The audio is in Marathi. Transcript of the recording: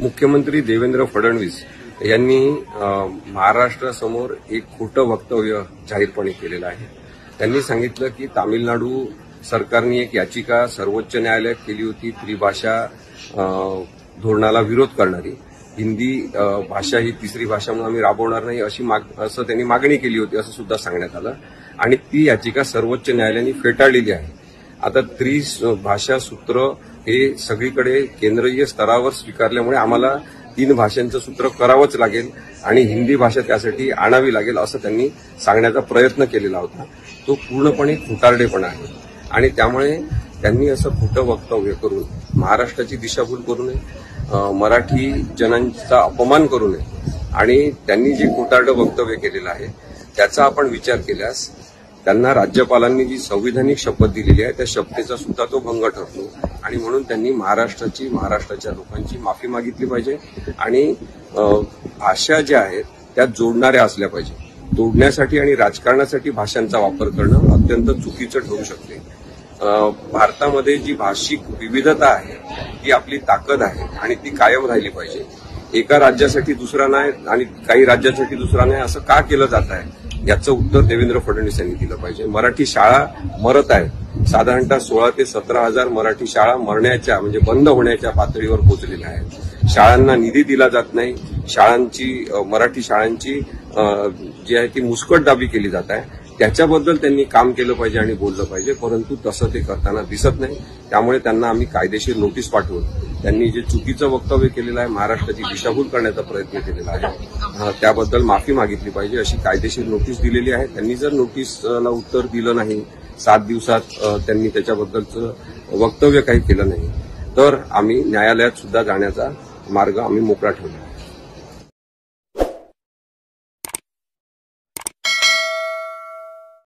मुख्यमंत्री देवेंद्र फडणवीस यांनी महाराष्ट्रासमोर एक खोटं वक्तव्य जाहीरपणे केलेलं आहे। त्यांनी सांगितलं की तामिळनाडू सरकारने एक याचिका सर्वोच्च न्यायालयात केली होती त्रिभाषा धोरणाला विरोध करणारी। हिंदी भाषा ही तिसरी भाषा म्हणून आम्ही राबवणार नाही असं त्यांनी मागणी केली होती असं सुद्धा सांगण्यात आलं आणि ती याचिका सर्वोच्च न्यायालयाने फेटाळलेली आहे। आता त्रिभाषा सूत्र हे सगळीकडे केंद्रीय स्तरावर स्वीकारल्यामुळे आम्हाला 3 भाषांचं सूत्र करावंच लागेल आणि हिंदी भाषा त्यासाठी आणावी लागेल असं त्यांनी सांगण्याचा प्रयत्न केलेला होता। तो पूर्णपणे खोटारडेपणा आहे आणि त्यामुळे त्यांनी असं खोटं वक्तव्य करून महाराष्ट्राची दिशाभूल करू नये, मराठी जनांचा अपमान करू नये आणि त्यांनी जे खोटारडं वक्तव्य केलेलं आहे त्याचा आपण विचार केल्यास त्यांना राज्यपालांनी जी संविधानिक शपथ दिलेली आहे त्या शपथेचा सुद्धा तो भंग ठरतो आणि म्हणून त्यांनी महाराष्ट्राच्या लोकांची माफी मागितली पाहिजे आणि भाषा ज्या आहेत त्या जोडणाऱ्या असल्या पाहिजे। तोडण्यासाठी आणि राजकारणासाठी भाषांचा वापर करणं अत्यंत चुकीचं ठरू शकते। भारतामध्ये जी भाषिक विविधता आहे ती आपली ताकद आहे आणि ती कायम राहिली पाहिजे। एका राज्यासाठी दुसरा नाही आणि काही राज्यासाठी दुसरा नाही असं का केलं जात आहे याचं उत्तर देवेंद्र फडणवीस यांनी दिलं पाहिजे। मराठी शाळा मरत आहेत, साधारणतः 16 ते 17 हजार मराठी शाळा मरण्याच्या म्हणजे बंद होण्याच्या पातळीवर पोहोचलेल्या आहेत। शाळांना निधी दिला जात नाही, मराठी शाळांची जी आहे ती मुस्कटदाबी केली जात आहे। त्याच्याबद्दल त्यांनी काम केलं पाहिजे आणि बोललं पाहिजे, परंतु तसं ते करताना दिसत नाही। त्यामुळे त्यांना आम्ही कायदेशीर नोटीस पाठवून त्यांनी जे चुकीचं वक्तव्य केलेलं आहे, महाराष्ट्राची दिशाभूल करण्याचा प्रयत्न केलेला आहे त्याबद्दल माफी मागितली पाहिजे अशी कायदेशीर नोटीस दिलेली आहे। त्यांनी जर नोटीसला उत्तर दिलं नाही, 7 दिवसात त्यांनी त्याच्याबद्दलचं वक्तव्य काही केलं नाही तर आम्ही न्यायालयात सुद्धा जाण्याचा मार्ग आम्ही मोकळा ठेवला।